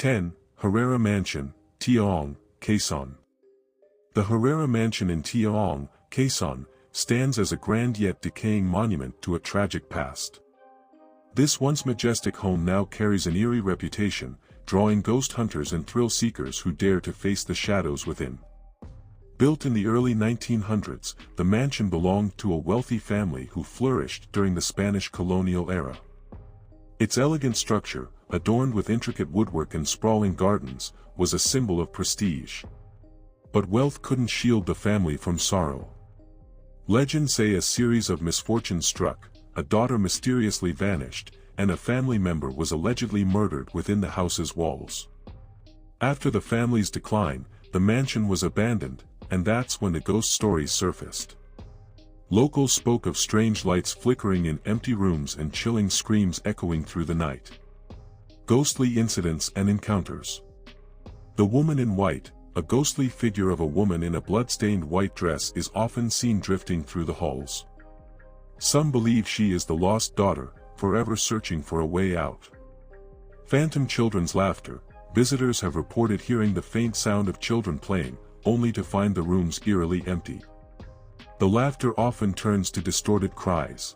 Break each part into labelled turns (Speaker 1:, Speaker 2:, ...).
Speaker 1: 10. Herrera Mansion, Taong, Quezon. The Herrera Mansion in Taong, Quezon, stands as a grand yet decaying monument to a tragic past. This once majestic home now carries an eerie reputation, drawing ghost hunters and thrill seekers who dare to face the shadows within. Built in the early 1900s, the mansion belonged to a wealthy family who flourished during the Spanish colonial era. Its elegant structure, adorned with intricate woodwork and sprawling gardens, was a symbol of prestige. But wealth couldn't shield the family from sorrow. Legends say a series of misfortunes struck, a daughter mysteriously vanished, and a family member was allegedly murdered within the house's walls. After the family's decline, the mansion was abandoned, and that's when the ghost stories surfaced. Locals spoke of strange lights flickering in empty rooms and chilling screams echoing through the night. Ghostly incidents and encounters. The woman in white, a ghostly figure of a woman in a blood-stained white dress, is often seen drifting through the halls. Some believe she is the lost daughter, forever searching for a way out. Phantom children's laughter. Visitors have reported hearing the faint sound of children playing, only to find the rooms eerily empty. The laughter often turns to distorted cries.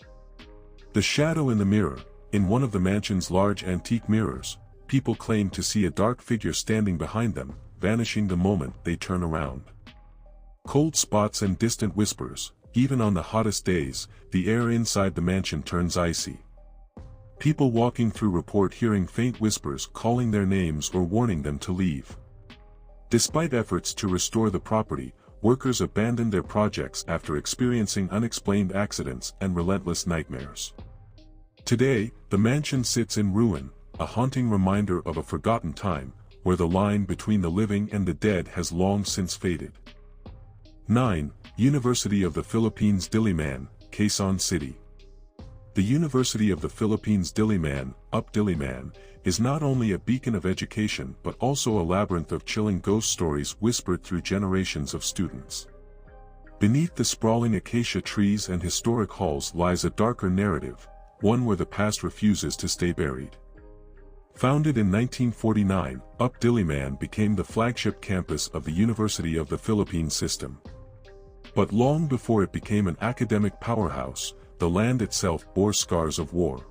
Speaker 1: The shadow in the mirror. In one of the mansion's large antique mirrors, people claim to see a dark figure standing behind them, vanishing the moment they turn around. Cold spots and distant whispers. Even on the hottest days, the air inside the mansion turns icy. People walking through report hearing faint whispers calling their names or warning them to leave. Despite efforts to restore the property, workers abandoned their projects after experiencing unexplained accidents and relentless nightmares. Today, the mansion sits in ruin, a haunting reminder of a forgotten time, where the line between the living and the dead has long since faded. 9. University of the Philippines Diliman, Quezon City. The University of the Philippines Diliman, UP Diliman, is not only a beacon of education but also a labyrinth of chilling ghost stories whispered through generations of students. Beneath the sprawling acacia trees and historic halls lies a darker narrative, one where the past refuses to stay buried. Founded in 1949, UP Diliman became the flagship campus of the University of the Philippines system. But long before it became an academic powerhouse, the land itself bore scars of war.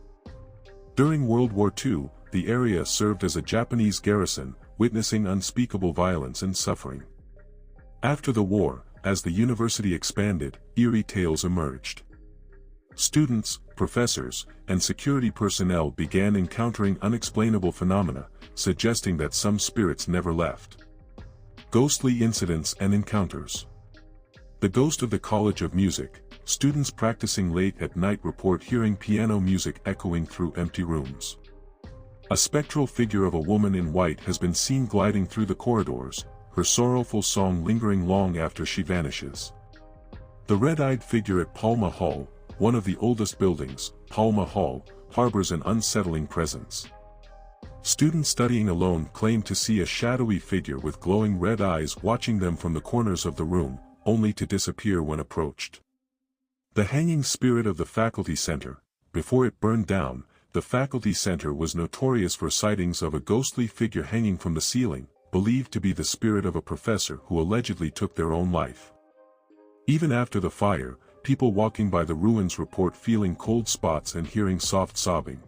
Speaker 1: During World War II, the area served as a Japanese garrison, witnessing unspeakable violence and suffering. After the war, as the university expanded, eerie tales emerged. Students, professors, and security personnel began encountering unexplainable phenomena, suggesting that some spirits never left. Ghostly incidents and encounters. The ghost of the College of Music. Students practicing late at night report hearing piano music echoing through empty rooms. A spectral figure of a woman in white has been seen gliding through the corridors, her sorrowful song lingering long after she vanishes. The red-eyed figure at Palma Hall, one of the oldest buildings, Palma Hall, harbors an unsettling presence. Students studying alone claim to see a shadowy figure with glowing red eyes watching them from the corners of the room, only to disappear when approached. The hanging spirit of the faculty center. Before it burned down, the faculty center was notorious for sightings of a ghostly figure hanging from the ceiling, believed to be the spirit of a professor who allegedly took their own life. Even after the fire, people walking by the ruins report feeling cold spots and hearing soft sobbing.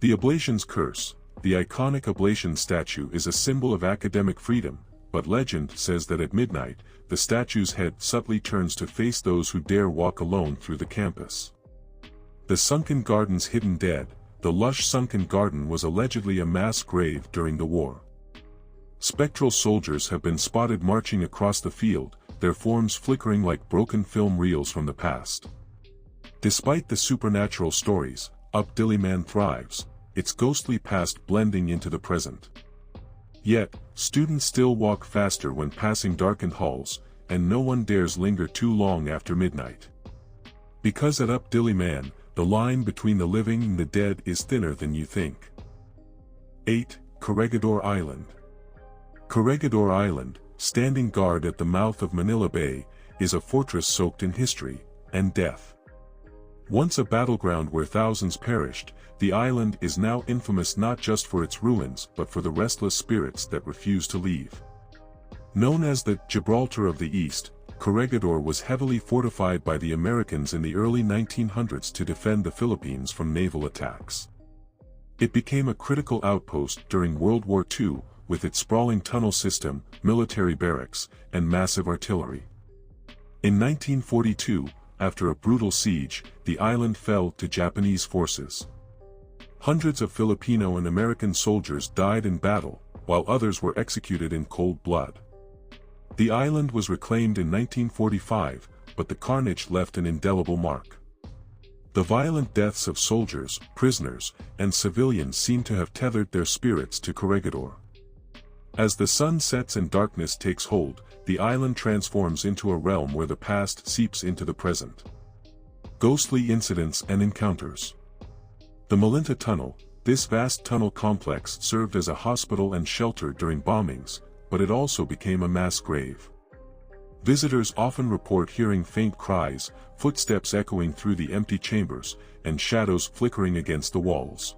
Speaker 1: The Ablation's Curse. The iconic Ablation statue is a symbol of academic freedom, but legend says that at midnight, the statue's head subtly turns to face those who dare walk alone through the campus. The Sunken Garden's Hidden Dead. The lush sunken garden was allegedly a mass grave during the war. Spectral soldiers have been spotted marching across the field, their forms flickering like broken film reels from the past. Despite the supernatural stories, UP Diliman thrives, its ghostly past blending into the present. Yet, students still walk faster when passing darkened halls, and no one dares linger too long after midnight. Because at UP Diliman, the line between the living and the dead is thinner than you think. 8. Corregidor Island. Corregidor Island, standing guard at the mouth of Manila Bay, is a fortress soaked in history and death. Once a battleground where thousands perished, the island is now infamous not just for its ruins but for the restless spirits that refuse to leave. Known as the Gibraltar of the East, Corregidor was heavily fortified by the Americans in the early 1900s to defend the Philippines from naval attacks. It became a critical outpost during World War II, with its sprawling tunnel system, military barracks, and massive artillery. In 1942, after a brutal siege, the island fell to Japanese forces. Hundreds of Filipino and American soldiers died in battle, while others were executed in cold blood. The island was reclaimed in 1945, but the carnage left an indelible mark. The violent deaths of soldiers, prisoners, and civilians seem to have tethered their spirits to Corregidor. As the sun sets and darkness takes hold, the island transforms into a realm where the past seeps into the present. Ghostly incidents and encounters. The Malinta Tunnel. This vast tunnel complex served as a hospital and shelter during bombings, but it also became a mass grave. Visitors often report hearing faint cries, footsteps echoing through the empty chambers, and shadows flickering against the walls.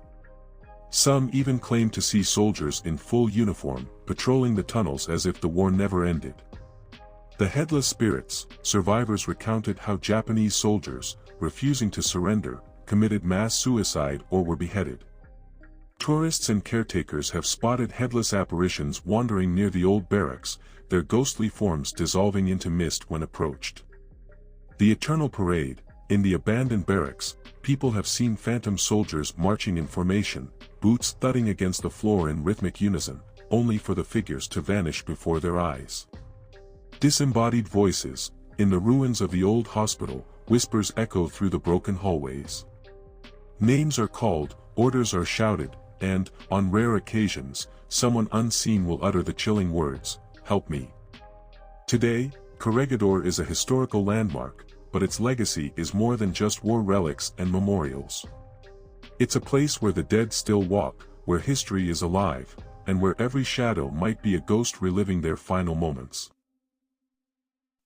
Speaker 1: Some even claim to see soldiers in full uniform, patrolling the tunnels as if the war never ended. The headless spirits. Survivors recounted how Japanese soldiers, refusing to surrender, committed mass suicide or were beheaded. Tourists and caretakers have spotted headless apparitions wandering near the old barracks, their ghostly forms dissolving into mist when approached. The Eternal Parade. In the abandoned barracks, people have seen phantom soldiers marching in formation, boots thudding against the floor in rhythmic unison, only for the figures to vanish before their eyes. Disembodied voices. In the ruins of the old hospital, whispers echo through the broken hallways. Names are called, orders are shouted, and, on rare occasions, someone unseen will utter the chilling words, "Help me." Today, Corregidor is a historical landmark, but its legacy is more than just war relics and memorials. It's a place where the dead still walk, where history is alive, and where every shadow might be a ghost reliving their final moments.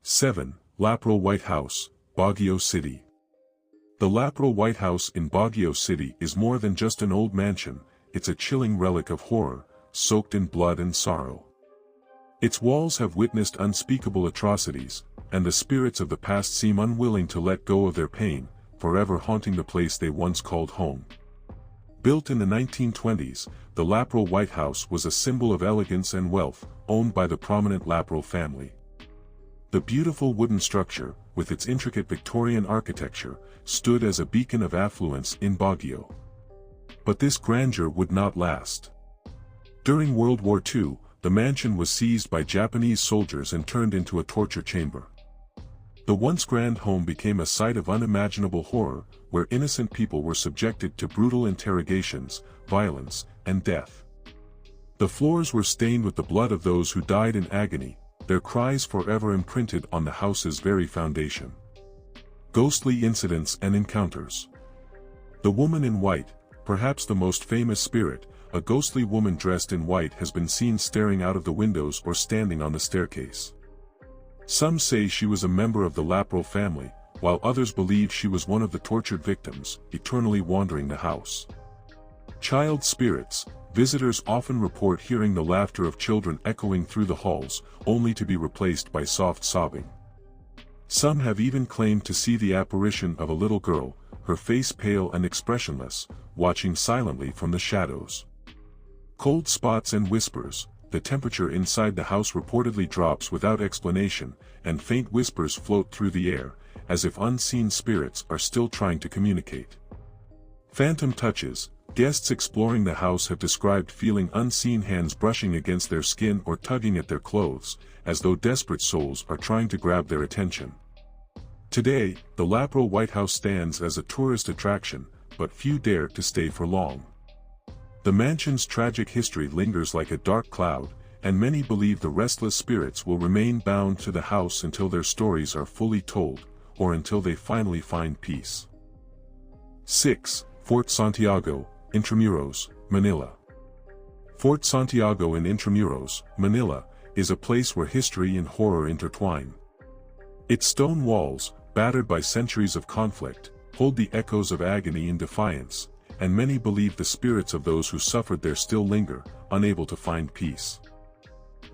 Speaker 1: 7. Laperal White House, Baguio City. The Laperal White House in Baguio City is more than just an old mansion, it's a chilling relic of horror, soaked in blood and sorrow. Its walls have witnessed unspeakable atrocities, and the spirits of the past seem unwilling to let go of their pain, forever haunting the place they once called home. Built in the 1920s, the Laperal White House was a symbol of elegance and wealth, owned by the prominent Laperal family. The beautiful wooden structure, with its intricate Victorian architecture, stood as a beacon of affluence in Baguio. But this grandeur would not last. During World War II, the mansion was seized by Japanese soldiers and turned into a torture chamber. The once grand home became a site of unimaginable horror, where innocent people were subjected to brutal interrogations, violence, and death. The floors were stained with the blood of those who died in agony, their cries forever imprinted on the house's very foundation. Ghostly incidents and encounters. The woman in white, perhaps the most famous spirit, a ghostly woman dressed in white has been seen staring out of the windows or standing on the staircase. Some say she was a member of the Laperal family, while others believe she was one of the tortured victims, eternally wandering the house. Child spirits. Visitors often report hearing the laughter of children echoing through the halls, only to be replaced by soft sobbing. Some have even claimed to see the apparition of a little girl, her face pale and expressionless, watching silently from the shadows. Cold spots and whispers. The temperature inside the house reportedly drops without explanation, and faint whispers float through the air, as if unseen spirits are still trying to communicate. Phantom touches. Guests exploring the house have described feeling unseen hands brushing against their skin or tugging at their clothes, as though desperate souls are trying to grab their attention. Today, the Laperal White House stands as a tourist attraction, but few dare to stay for long. The mansion's tragic history lingers like a dark cloud, and many believe the restless spirits will remain bound to the house until their stories are fully told, or until they finally find peace. 6. Fort Santiago, Intramuros, Manila. Fort Santiago in Intramuros, Manila, is a place where history and horror intertwine. Its stone walls, battered by centuries of conflict, hold the echoes of agony in defiance, and many believe the spirits of those who suffered there still linger, unable to find peace.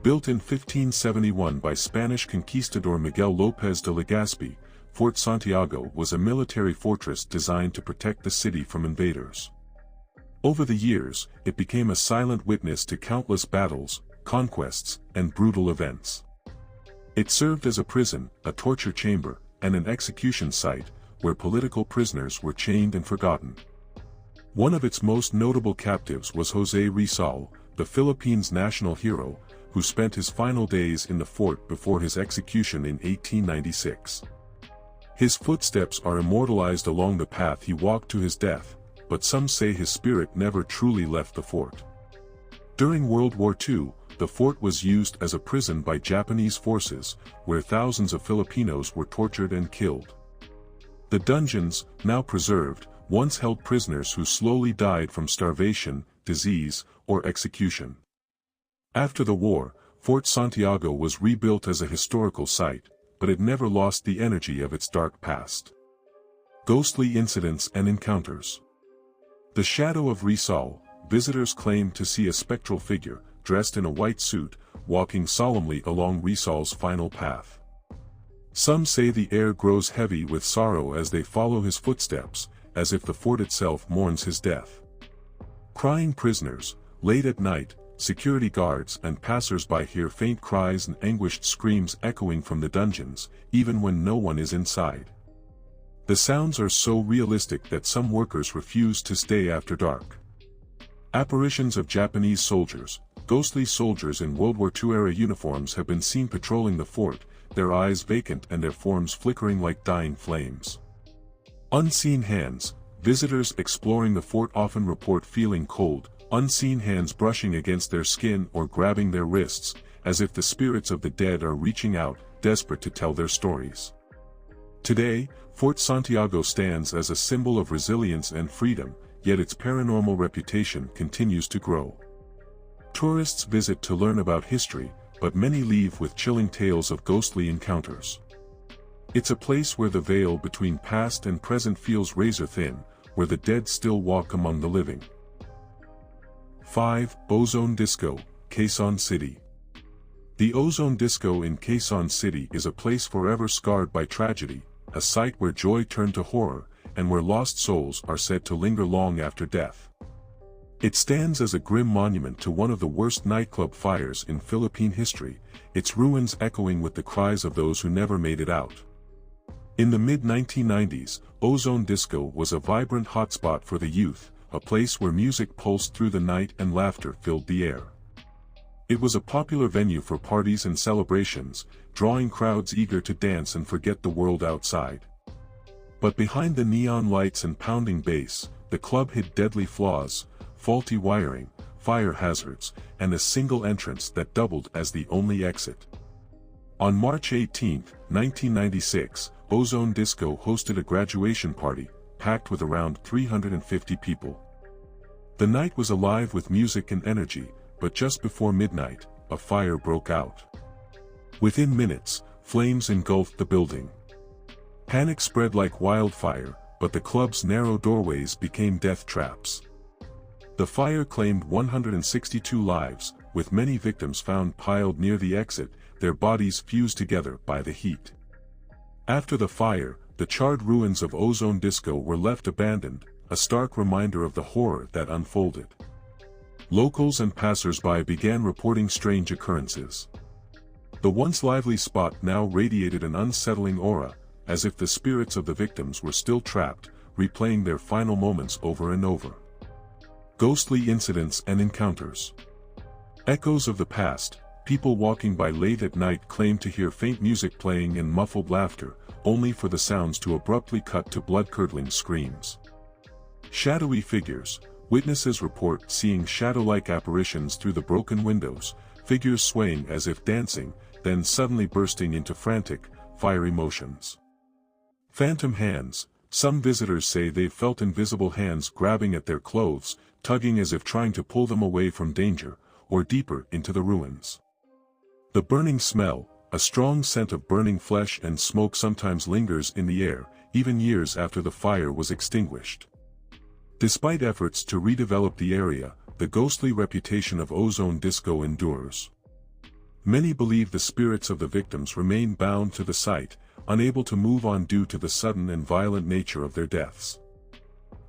Speaker 1: Built in 1571 by Spanish conquistador Miguel López de Legazpi, Fort Santiago was a military fortress designed to protect the city from invaders. Over the years, it became a silent witness to countless battles, conquests, and brutal events. It served as a prison, a torture chamber, and an execution site, where political prisoners were chained and forgotten. One of its most notable captives was José Rizal, the Philippines' national hero, who spent his final days in the fort before his execution in 1896. His footsteps are immortalized along the path he walked to his death, but some say his spirit never truly left the fort. During World War II, the fort was used as a prison by Japanese forces, where thousands of Filipinos were tortured and killed. The dungeons, now preserved, once held prisoners who slowly died from starvation, disease, or execution. After the war, Fort Santiago was rebuilt as a historical site, but it never lost the energy of its dark past. Ghostly incidents and encounters. The shadow of Rizal, visitors claim to see a spectral figure, dressed in a white suit, walking solemnly along Rizal's final path. Some say the air grows heavy with sorrow as they follow his footsteps, as if the fort itself mourns his death. Crying prisoners, late at night, security guards and passers-by hear faint cries and anguished screams echoing from the dungeons, even when no one is inside. The sounds are so realistic that some workers refuse to stay after dark. Apparitions of Japanese soldiers, ghostly soldiers in World War II-era uniforms have been seen patrolling the fort, their eyes vacant and their forms flickering like dying flames. Unseen hands, visitors exploring the fort often report feeling cold, unseen hands brushing against their skin or grabbing their wrists, as if the spirits of the dead are reaching out, desperate to tell their stories. Today, Fort Santiago stands as a symbol of resilience and freedom, yet its paranormal reputation continues to grow. Tourists visit to learn about history, but many leave with chilling tales of ghostly encounters. It's a place where the veil between past and present feels razor-thin, where the dead still walk among the living. 5. Ozone Disco, Quezon City. The Ozone Disco in Quezon City is a place forever scarred by tragedy, a site where joy turned to horror, and where lost souls are said to linger long after death. It stands as a grim monument to one of the worst nightclub fires in Philippine history, its ruins echoing with the cries of those who never made it out. In the mid-1990s, Ozone Disco was a vibrant hotspot for the youth, a place where music pulsed through the night and laughter filled the air. It was a popular venue for parties and celebrations, drawing crowds eager to dance and forget the world outside. But behind the neon lights and pounding bass, the club hid deadly flaws, faulty wiring, fire hazards, and a single entrance that doubled as the only exit. On March 18, 1996, Ozone Disco hosted a graduation party, packed with around 350 people. The night was alive with music and energy, but just before midnight, a fire broke out. Within minutes, flames engulfed the building. Panic spread like wildfire, but the club's narrow doorways became death traps. The fire claimed 162 lives, with many victims found piled near the exit, their bodies fused together by the heat. After the fire, the charred ruins of Ozone Disco were left abandoned, a stark reminder of the horror that unfolded. Locals and passers-by began reporting strange occurrences. The once lively spot now radiated an unsettling aura, as if the spirits of the victims were still trapped, replaying their final moments over and over. Ghostly incidents and encounters. Echoes of the past, people walking by late at night claim to hear faint music playing and muffled laughter, only for the sounds to abruptly cut to blood-curdling screams. Shadowy figures. Witnesses report seeing shadow-like apparitions through the broken windows, figures swaying as if dancing, then suddenly bursting into frantic, fiery motions. Phantom hands. Some visitors say they've felt invisible hands grabbing at their clothes, tugging as if trying to pull them away from danger, or deeper into the ruins. The burning smell. A strong scent of burning flesh and smoke sometimes lingers in the air, even years after the fire was extinguished. Despite efforts to redevelop the area, the ghostly reputation of Ozone Disco endures. Many believe the spirits of the victims remain bound to the site, unable to move on due to the sudden and violent nature of their deaths.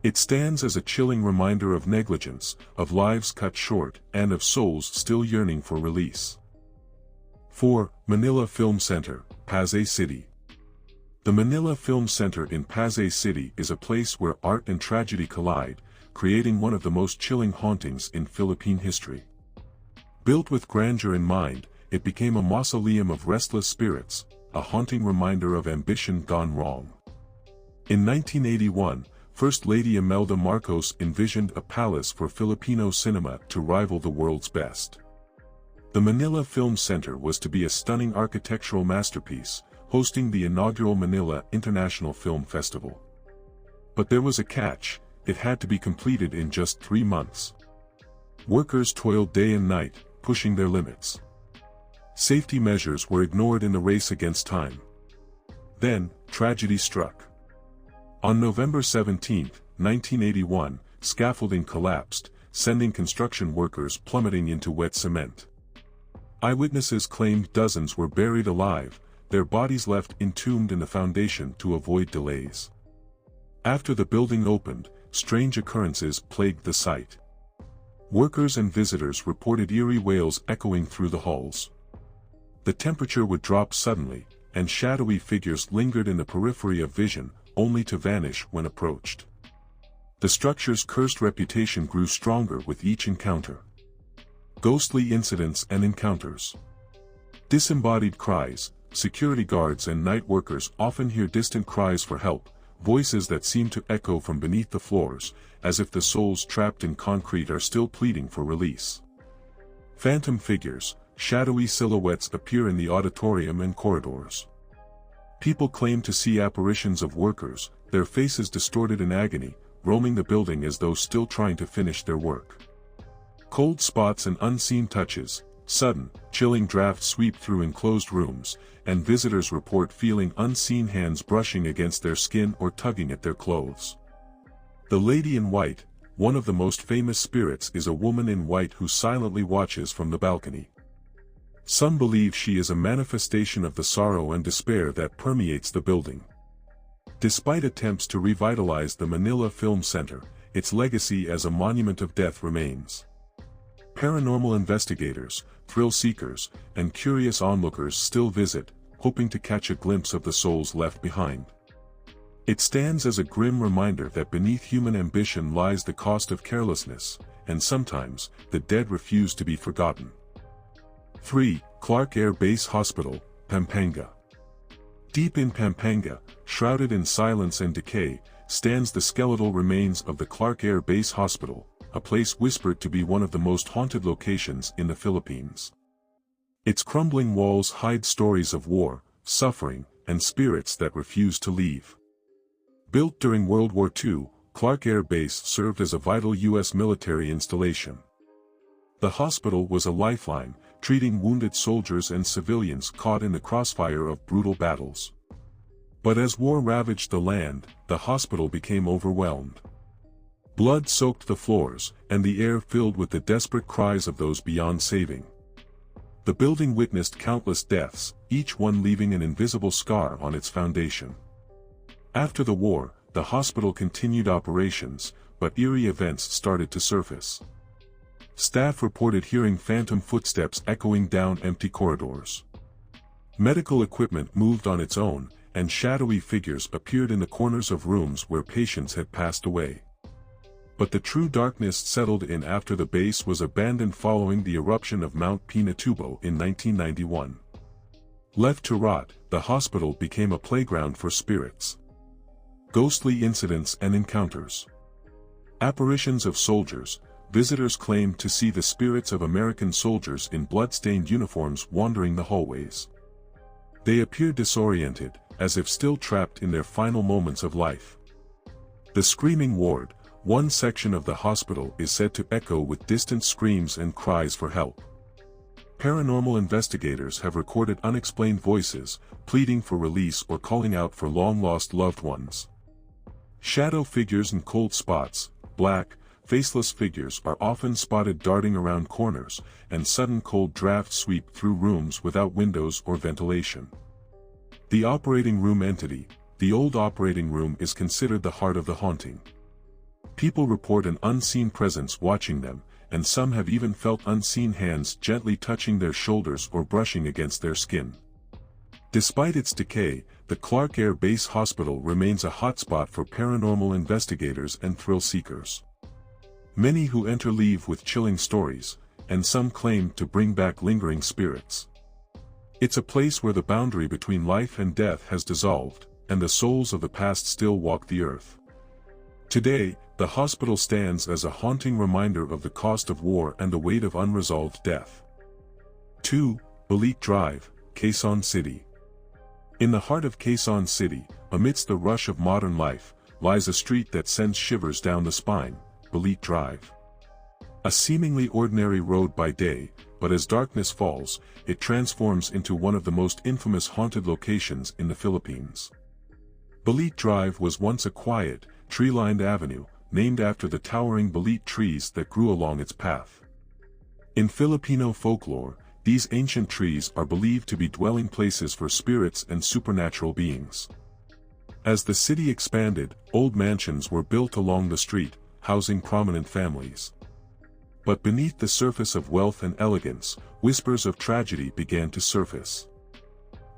Speaker 1: It stands as a chilling reminder of negligence, of lives cut short, and of souls still yearning for release. 4. Manila Film Center, Pasay City. The Manila Film Center in Pasay City is a place where art and tragedy collide, creating one of the most chilling hauntings in Philippine history. Built with grandeur in mind, it became a mausoleum of restless spirits, a haunting reminder of ambition gone wrong. In 1981, First Lady Imelda Marcos envisioned a palace for Filipino cinema to rival the world's best. The Manila Film Center was to be a stunning architectural masterpiece, hosting the inaugural Manila International Film Festival. But there was a catch: it had to be completed in just 3 months. Workers toiled day and night, pushing their limits. Safety measures were ignored in the race against time. Then, tragedy struck. On November 17, 1981, scaffolding collapsed, sending construction workers plummeting into wet cement. Eyewitnesses claimed dozens were buried alive, their bodies left entombed in the foundation to avoid delays. After the building opened, strange occurrences plagued the site. Workers and visitors reported eerie wails echoing through the halls. The temperature would drop suddenly, and shadowy figures lingered in the periphery of vision, only to vanish when approached. The structure's cursed reputation grew stronger with each encounter. Ghostly incidents and encounters. Disembodied cries. Security guards and night workers often hear distant cries for help, voices that seem to echo from beneath the floors, as if the souls trapped in concrete are still pleading for release. Phantom figures. Shadowy silhouettes appear in the auditorium and corridors. People claim to see apparitions of workers, their faces distorted in agony, roaming the building as though still trying to finish their work. Cold spots and unseen touches. Sudden, chilling drafts sweep through enclosed rooms, and visitors report feeling unseen hands brushing against their skin or tugging at their clothes. The Lady in White, one of the most famous spirits, is a woman in white who silently watches from the balcony. Some believe she is a manifestation of the sorrow and despair that permeates the building. Despite attempts to revitalize the Manila Film Center, its legacy as a monument of death remains. Paranormal investigators, thrill seekers, and curious onlookers still visit, hoping to catch a glimpse of the souls left behind. It stands as a grim reminder that beneath human ambition lies the cost of carelessness, and sometimes, the dead refuse to be forgotten. 3. Clark Air Base Hospital, Pampanga. Deep in Pampanga, shrouded in silence and decay, stands the skeletal remains of the Clark Air Base Hospital, a place whispered to be one of the most haunted locations in the Philippines. Its crumbling walls hide stories of war, suffering, and spirits that refuse to leave. Built during World War II, Clark Air Base served as a vital U.S. military installation. The hospital was a lifeline, treating wounded soldiers and civilians caught in the crossfire of brutal battles. But as war ravaged the land, the hospital became overwhelmed. Blood soaked the floors, and the air filled with the desperate cries of those beyond saving. The building witnessed countless deaths, each one leaving an invisible scar on its foundation. After the war, the hospital continued operations, but eerie events started to surface. Staff reported hearing phantom footsteps echoing down empty corridors. Medical equipment moved on its own, and shadowy figures appeared in the corners of rooms where patients had passed away. But the true darkness settled in after the base was abandoned following the eruption of Mount Pinatubo in 1991. Left to rot, the hospital became a playground for spirits. Ghostly incidents and encounters. Apparitions of soldiers. Visitors claimed to see the spirits of American soldiers in blood-stained uniforms wandering the hallways. They appeared disoriented, as if still trapped in their final moments of life. The Screaming Ward, one section of the hospital, is said to echo with distant screams and cries for help. Paranormal investigators have recorded unexplained voices, pleading for release or calling out for long-lost loved ones. Shadow figures and cold spots, black, faceless figures are often spotted darting around corners, and sudden cold drafts sweep through rooms without windows or ventilation. The operating room entity. The old operating room is considered the heart of the haunting. People report an unseen presence watching them, and some have even felt unseen hands gently touching their shoulders or brushing against their skin. Despite its decay, the Clark Air Base Hospital remains a hotspot for paranormal investigators and thrill seekers. Many who enter leave with chilling stories, and some claim to bring back lingering spirits. It's a place where the boundary between life and death has dissolved, and the souls of the past still walk the earth. Today, the hospital stands as a haunting reminder of the cost of war and the weight of unresolved death. 2. Balete Drive, Quezon City. In the heart of Quezon City, amidst the rush of modern life, lies a street that sends shivers down the spine, Balete Drive. A seemingly ordinary road by day, but as darkness falls, it transforms into one of the most infamous haunted locations in the Philippines. Balete Drive was once a quiet, tree-lined avenue, named after the towering balete trees that grew along its path. In Filipino folklore, these ancient trees are believed to be dwelling places for spirits and supernatural beings. As the city expanded, old mansions were built along the street, housing prominent families. But beneath the surface of wealth and elegance, whispers of tragedy began to surface.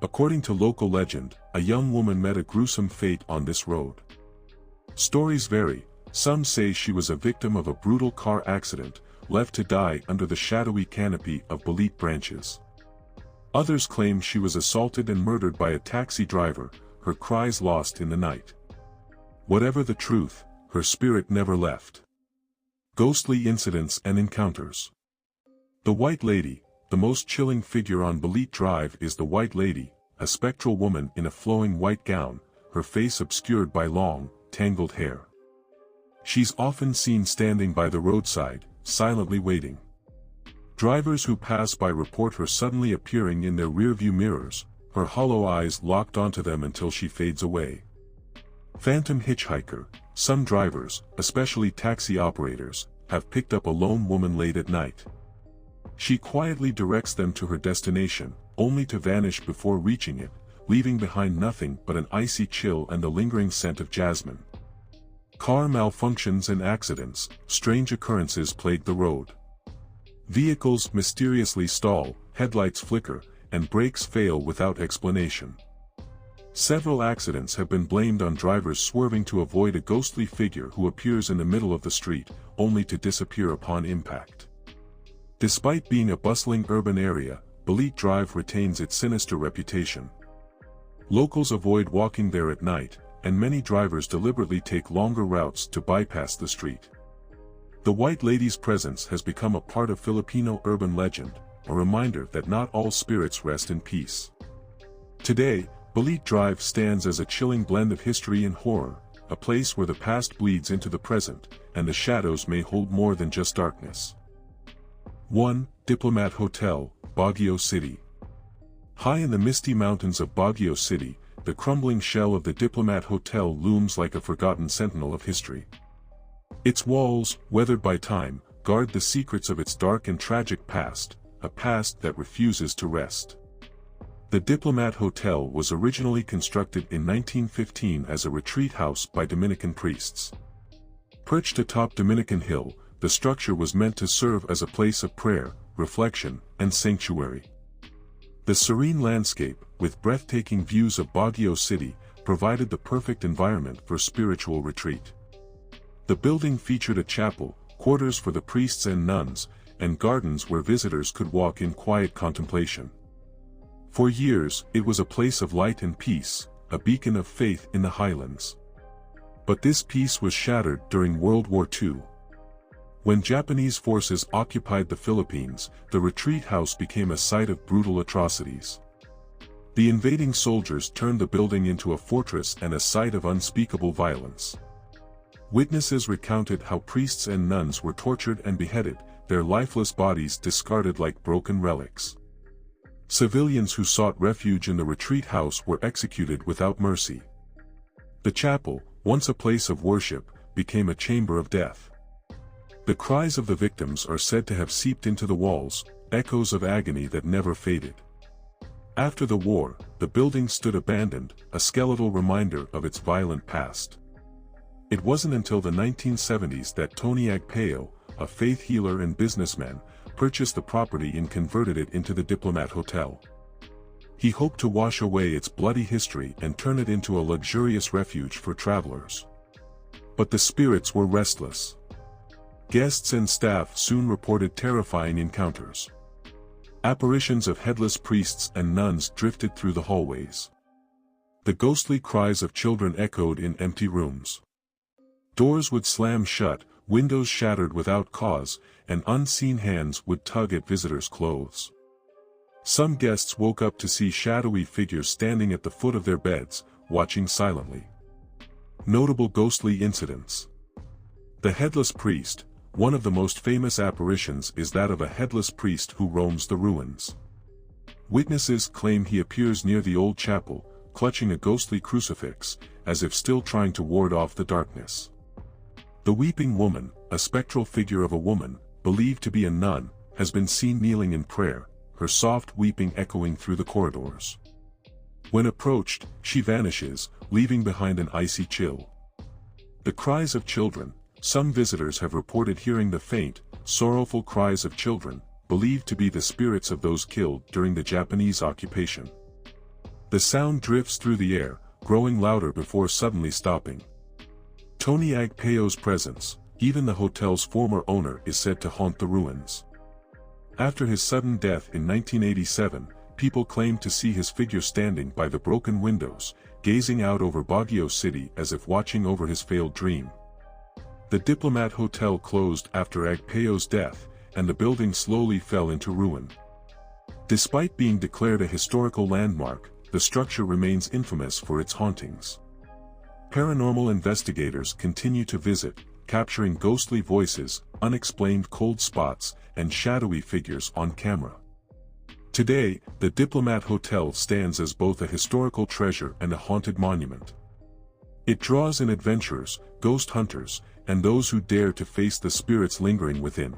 Speaker 1: According to local legend, a young woman met a gruesome fate on this road. Stories vary. Some say she was a victim of a brutal car accident, left to die under the shadowy canopy of balete branches. Others claim she was assaulted and murdered by a taxi driver, her cries lost in the night. Whatever the truth, her spirit never left. Ghostly incidents and encounters. The White Lady. The most chilling figure on Balete Drive is the White Lady, a spectral woman in a flowing white gown, her face obscured by long, tangled hair. She's often seen standing by the roadside, silently waiting. Drivers who pass by report her suddenly appearing in their rearview mirrors, her hollow eyes locked onto them until she fades away. Phantom hitchhiker. Some drivers, especially taxi operators, have picked up a lone woman late at night. She quietly directs them to her destination, only to vanish before reaching it, leaving behind nothing but an icy chill and the lingering scent of jasmine. Car malfunctions and accidents. Strange occurrences plague the road. Vehicles mysteriously stall, headlights flicker, and brakes fail without explanation. Several accidents have been blamed on drivers swerving to avoid a ghostly figure who appears in the middle of the street, only to disappear upon impact. Despite being a bustling urban area, Balete Drive retains its sinister reputation. Locals avoid walking there at night, and many drivers deliberately take longer routes to bypass the street. The White Lady's presence has become a part of Filipino urban legend, a reminder that not all spirits rest in peace. Today, Balete Drive stands as a chilling blend of history and horror, a place where the past bleeds into the present, and the shadows may hold more than just darkness. 1. Diplomat Hotel, Baguio City. High in the misty mountains of Baguio City, the crumbling shell of the Diplomat Hotel looms like a forgotten sentinel of history. Its walls, weathered by time, guard the secrets of its dark and tragic past, a past that refuses to rest. The Diplomat Hotel was originally constructed in 1915 as a retreat house by Dominican priests. Perched atop Dominican Hill, the structure was meant to serve as a place of prayer, reflection, and sanctuary. The serene landscape, with breathtaking views of Baguio City, provided the perfect environment for spiritual retreat. The building featured a chapel, quarters for the priests and nuns, and gardens where visitors could walk in quiet contemplation. For years, it was a place of light and peace, a beacon of faith in the highlands. But this peace was shattered during World War II. When Japanese forces occupied the Philippines, the retreat house became a site of brutal atrocities. The invading soldiers turned the building into a fortress and a site of unspeakable violence. Witnesses recounted how priests and nuns were tortured and beheaded, their lifeless bodies discarded like broken relics. Civilians who sought refuge in the retreat house were executed without mercy. The chapel, once a place of worship, became a chamber of death. The cries of the victims are said to have seeped into the walls, echoes of agony that never faded. After the war, the building stood abandoned, a skeletal reminder of its violent past. It wasn't until the 1970s that Tony Agpeo, a faith healer and businessman, purchased the property and converted it into the Diplomat Hotel. He hoped to wash away its bloody history and turn it into a luxurious refuge for travelers. But the spirits were restless. Guests and staff soon reported terrifying encounters. Apparitions of headless priests and nuns drifted through the hallways. The ghostly cries of children echoed in empty rooms. Doors would slam shut, windows shattered without cause, and unseen hands would tug at visitors' clothes. Some guests woke up to see shadowy figures standing at the foot of their beds, watching silently. Notable ghostly incidents. The headless priest. One of the most famous apparitions is that of a headless priest who roams the ruins. Witnesses claim he appears near the old chapel, clutching a ghostly crucifix, as if still trying to ward off the darkness. The weeping woman, a spectral figure of a woman, believed to be a nun, has been seen kneeling in prayer, her soft weeping echoing through the corridors. When approached, she vanishes, leaving behind an icy chill. The cries of children. Some visitors have reported hearing the faint, sorrowful cries of children, believed to be the spirits of those killed during the Japanese occupation. The sound drifts through the air, growing louder before suddenly stopping. Tony Agpeo's presence, even the hotel's former owner, is said to haunt the ruins. After his sudden death in 1987, people claimed to see his figure standing by the broken windows, gazing out over Baguio City as if watching over his failed dream. The Diplomat Hotel closed after Agpeo's death, and the building slowly fell into ruin. Despite being declared a historical landmark, the structure remains infamous for its hauntings. Paranormal investigators continue to visit, capturing ghostly voices, unexplained cold spots, and shadowy figures on camera. Today, the Diplomat Hotel stands as both a historical treasure and a haunted monument. It draws in adventurers, ghost hunters, and those who dare to face the spirits lingering within.